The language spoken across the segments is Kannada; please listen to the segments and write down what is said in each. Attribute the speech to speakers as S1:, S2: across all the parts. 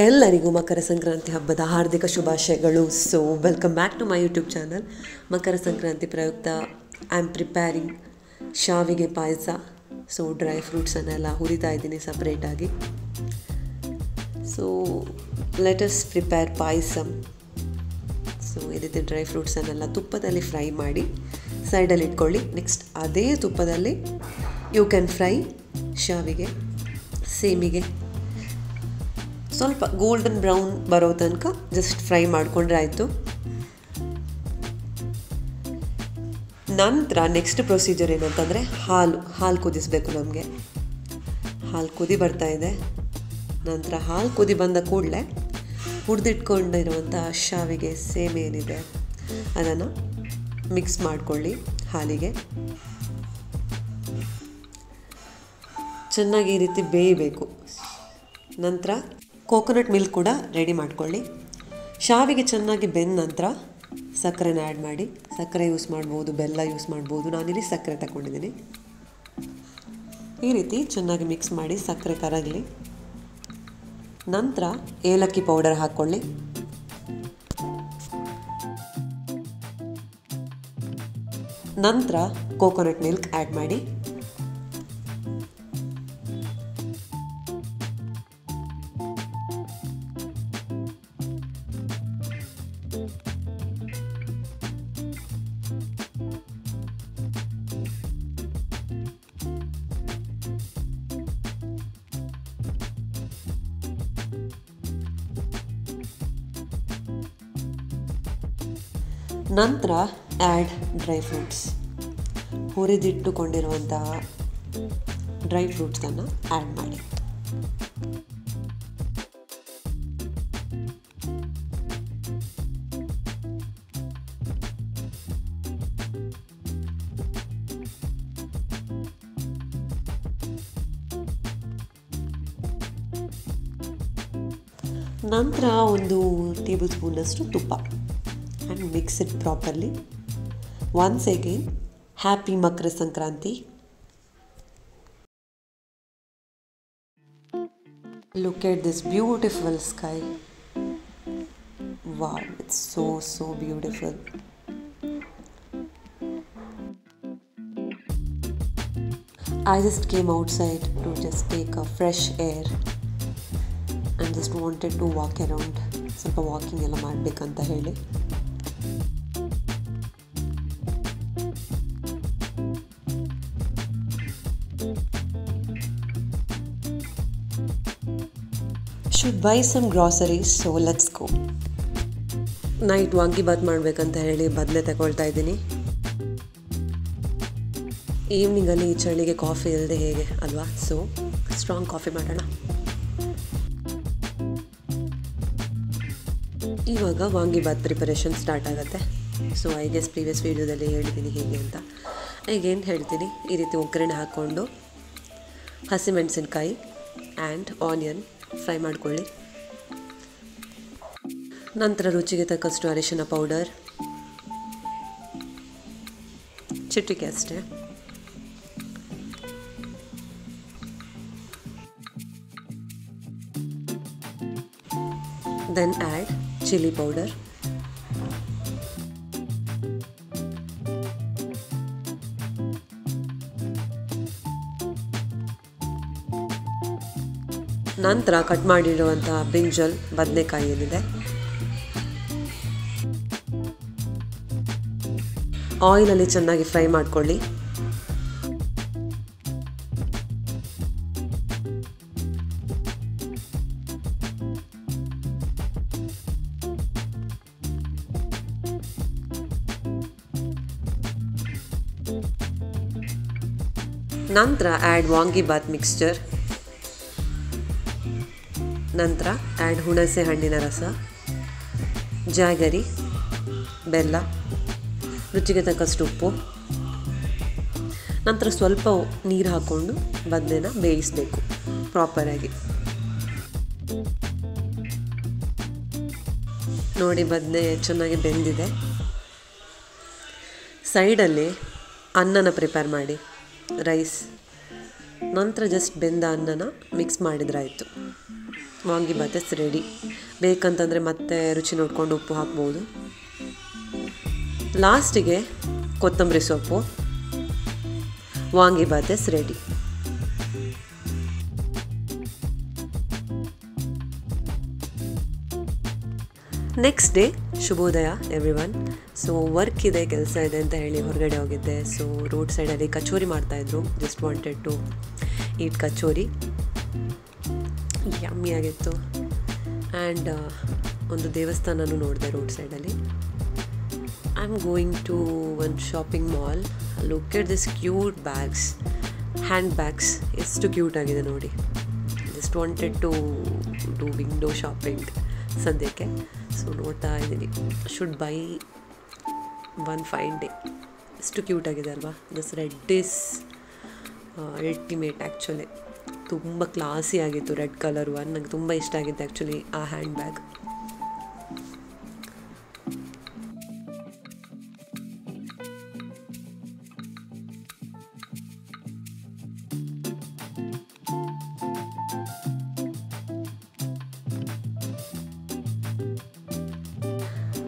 S1: ಎಲ್ಲರಿಗೂ ಮಕರ ಸಂಕ್ರಾಂತಿ ಹಬ್ಬದ ಹಾರ್ದಿಕ ಶುಭಾಶಯಗಳು. So welcome back to my YouTube channel. Makara Sankranti ಪ್ರಯುಕ್ತ ಐ ಆಮ್ ಪ್ರಿಪೇರಿಂಗ್ ಶಾವಿಗೆ ಪಾಯಸ. ಸೊ ಡ್ರೈ ಫ್ರೂಟ್ಸನ್ನೆಲ್ಲ ಹುರಿತಾ ಇದ್ದೀನಿ ಸಪ್ರೇಟಾಗಿ. So let us prepare payasam. So ಈ ರೀತಿ ಡ್ರೈ ಫ್ರೂಟ್ಸನ್ನೆಲ್ಲ ತುಪ್ಪದಲ್ಲಿ ಫ್ರೈ ಮಾಡಿ ಸೈಡಲ್ಲಿ ಇಟ್ಕೊಳ್ಳಿ. ನೆಕ್ಸ್ಟ್ ಅದೇ ತುಪ್ಪದಲ್ಲಿ ಯು ಕ್ಯಾನ್ ಫ್ರೈ ಶಾವಿಗೆ, ಸೇಮಿಗೆ ಸ್ವಲ್ಪ ಗೋಲ್ಡನ್ ಬ್ರೌನ್ ಬರೋ ತನಕ ಜಸ್ಟ್ ಫ್ರೈ ಮಾಡಿಕೊಂಡ್ರೆ ಆಯಿತು. ನಂತರ ನೆಕ್ಸ್ಟ್ ಪ್ರೊಸೀಜರ್ ಏನಂತಂದರೆ ಹಾಲು ಕುದಿಸಬೇಕು. ನಮಗೆ ಹಾಲು ಕುದಿ ಬರ್ತಾ ಇದೆ. ನಂತರ ಹಾಲು ಕುದಿ ಬಂದ ಕೂಡಲೇ ಹುರಿದಿಟ್ಕೊಂಡಿರುವಂಥ ಶಾವಿಗೆ ಸೇಮ್ ಏನಿದೆ ಅದನ್ನು ಮಿಕ್ಸ್ ಮಾಡಿಕೊಳ್ಳಿ ಹಾಲಿಗೆ. ಚೆನ್ನಾಗಿ ಈ ರೀತಿ ಬೇಯಬೇಕು. ನಂತರ ಕೋಕೋನಟ್ ಮಿಲ್ಕ್ ಕೂಡ ರೆಡಿ ಮಾಡ್ಕೊಳ್ಳಿ. ಶಾವಿಗೆ ಚೆನ್ನಾಗಿ ಬೆಂದ ನಂತರ ಸಕ್ಕರೆನ ಆ್ಯಡ್ ಮಾಡಿ. ಸಕ್ಕರೆ ಯೂಸ್ ಮಾಡ್ಬೋದು, ಬೆಲ್ಲ ಯೂಸ್ ಮಾಡ್ಬೋದು. ನಾನಿಲ್ಲಿ ಸಕ್ಕರೆ ತಗೊಂಡಿದ್ದೀನಿ. ಈ ರೀತಿ ಚೆನ್ನಾಗಿ ಮಿಕ್ಸ್ ಮಾಡಿ ಸಕ್ಕರೆ ಕರಗಲಿ. ನಂತರ ಏಲಕ್ಕಿ ಪೌಡರ್ ಹಾಕ್ಕೊಳ್ಳಿ. ನಂತರ ಕೋಕೋನಟ್ ಮಿಲ್ಕ್ ಆ್ಯಡ್ ಮಾಡಿ. ನಂತರ ಆ್ಯಡ್ ಡ್ರೈ ಫ್ರೂಟ್ಸ್. ಹುರಿದಿಟ್ಟುಕೊಂಡಿರುವಂತಹ ಡ್ರೈ ಫ್ರೂಟ್ಸನ್ನು ಆ್ಯಡ್ ಮಾಡಿ. ನಂತರ 1 ಟೇಬಲ್ ಸ್ಪೂನಷ್ಟು ತುಪ್ಪ and mix it properly. Once again, happy Makara Sankranti. Look at this beautiful sky. Wow, it's so beautiful. I just came outside to just take a fresh air and just wanted to walk around. ಸ್ವಲ್ಪ ವಾಕಿಂಗ್ ಎಲ್ಲ ಮಾಡಬೇಕಂತ ಹೇಳಿ. Should buy some groceries, so let's go. Night vangi bath ಮಾಡಬೇಕಂತ ಹೇಳಿ ಬದನೆ ತಗೊಳ್ತಾ ಇದ್ದೀನಿ. ಈವ್ನಿಂಗಲ್ಲಿ ಈ ಚಳಿಗೆ ಕಾಫಿ ಇಲ್ಲದೆ ಹೇಗೆ ಅಲ್ವಾ? ಸೊ ಸ್ಟ್ರಾಂಗ್ ಕಾಫಿ ಮಾಡೋಣ. ಇವಾಗ ವಾಂಗಿಬಾತ್ ಪ್ರಿಪರೇಷನ್ ಸ್ಟಾರ್ಟ್ ಆಗುತ್ತೆ. ಸೊ ಐ ಗೆಸ್ ಪ್ರೀವಿಯಸ್ ವೀಡಿಯೋದಲ್ಲಿ ಹೇಳಿದ್ದೀನಿ ಹೇಗೆ ಅಂತ. ಈಗೇನು ಹೇಳ್ತೀನಿ, ಈ ರೀತಿ ಒಗ್ಗರಣೆ ಹಾಕ್ಕೊಂಡು ಹಸಿಮೆಣಸಿನ್ಕಾಯಿ ಆ್ಯಂಡ್ ಆನಿಯನ್ ಫ್ರೈ ಮಾಡ್ಕೊಳ್ಳಿ. ನಂತರ ರುಚಿಗೆ ತಕ್ಕಷ್ಟು ಅರಿಶಿನ ಪೌಡರ್, ಚಿಟಿಕೆ ಅಷ್ಟೇ. ದೆನ್ ಆ್ಯಡ್ ಚಿಲ್ಲಿ ಪೌಡರ್, ನಂತರ ಕಟ್ ಮಾಡಿರುವಂತಹ ಬ್ರಿಂಜಲ್ ಬದನೆಕಾಯಿ ಏನಿದೆ ಆಯಿಲಲ್ಲಿ ಚೆನ್ನಾಗಿ ಫ್ರೈ ಮಾಡ್ಕೊಳ್ಳಿ. ನಂತರ ಆ್ಯಡ್ ವಾಂಗಿಬಾತ್ ಮಿಕ್ಸ್ಚರ್. ನಂತರ ಆ್ಯಡ್ ಹುಣಸೆ ಹಣ್ಣಿನ ರಸ, ಜಾಗರಿ, ಬೆಲ್ಲ, ರುಚಿಗೆ ತಕ್ಕಷ್ಟು ಉಪ್ಪು. ನಂತರ ಸ್ವಲ್ಪ ನೀರು ಹಾಕ್ಕೊಂಡು ಬದನೆನ ಬೇಯಿಸಬೇಕು ಪ್ರಾಪರಾಗಿ. ನೋಡಿ ಬದನೆ ಚೆನ್ನಾಗಿ ಬೆಂದಿದೆ. ಸೈಡಲ್ಲಿ ಅನ್ನನ ಪ್ರಿಪೇರ್ ಮಾಡಿ, ರೈಸ್. ನಂತರ ಜಸ್ಟ್ ಬೆಂದ ಅನ್ನನ ಮಿಕ್ಸ್ ಮಾಡಿದ್ರಾಯಿತು. Vangibath is ready. ಬೇಕಂತಂದರೆ ಮತ್ತೆ ರುಚಿ ನೋಡಿಕೊಂಡು ಉಪ್ಪು ಹಾಕ್ಬೋದು. ಲಾಸ್ಟಿಗೆ ಕೊತ್ತಂಬರಿ ಸೊಪ್ಪು. Vangibath is ready. Next day, ಶುಭೋದಯ ಎವ್ರಿವನ್. ಸೊ ವರ್ಕ್ ಇದೆ, ಕೆಲಸ ಇದೆ ಅಂತ ಹೇಳಿ ಹೊರಗಡೆ ಹೋಗಿದ್ದೆ. ಸೊ ರೋಡ್ ಸೈಡಲ್ಲಿ ಕಚೋರಿ ಮಾಡ್ತಾಯಿದ್ರು. Just wanted to eat kachori. Yummy ಆಗಿತ್ತು. ಆ್ಯಂಡ್ ಒಂದು ದೇವಸ್ಥಾನನೂ ನೋಡಿದೆ ರೋಡ್ ಸೈಡಲ್ಲಿ. I am going to one shopping mall. Look at this cute bags, hand bags. ಎಷ್ಟು ಕ್ಯೂಟ್ ಆಗಿದೆ ನೋಡಿ. Just wanted to do window shopping ಸದ್ಯಕ್ಕೆ. ಸೊ ನೋಡ್ತಾ ಇದ್ದೀನಿ. Should buy one fine day. ಎಷ್ಟು ಕ್ಯೂಟ್ ಆಗಿದೆ ಅಲ್ವಾ. This red is ultimate actually. ತುಂಬ ಕ್ಲಾಸಿ ಆಗಿತ್ತು ರೆಡ್ ಕಲರ್ ಒನ್. ನನಗೆ ತುಂಬ ಇಷ್ಟ ಆಗಿತ್ತು ಆ್ಯಕ್ಚುಲಿ ಆ ಹ್ಯಾಂಡ್ ಬ್ಯಾಗ್.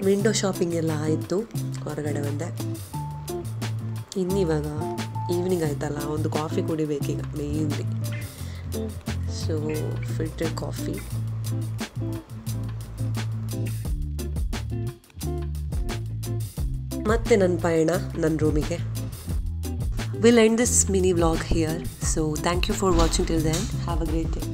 S1: ವಿಂಡೋ ಶಾಪಿಂಗ್ ಎಲ್ಲ ಆಯಿತು. ಹೊರಗಡೆ ಬಂದೆ. ಇನ್ನಿವಾಗ ಈವ್ನಿಂಗ್ ಆಯ್ತಲ್ಲ, ಒಂದು ಕಾಫಿ ಕುಡಿಬೇಕೀಗ ಮೇಯ್ನ್ಲಿ. So filter coffee. ಮತ್ತೆ ನನ್ನ ಪಯಣ ನನ್ನ ರೂಮಿಗೆ. We'll end this mini vlog here. So thank you for watching till then. Have a great day.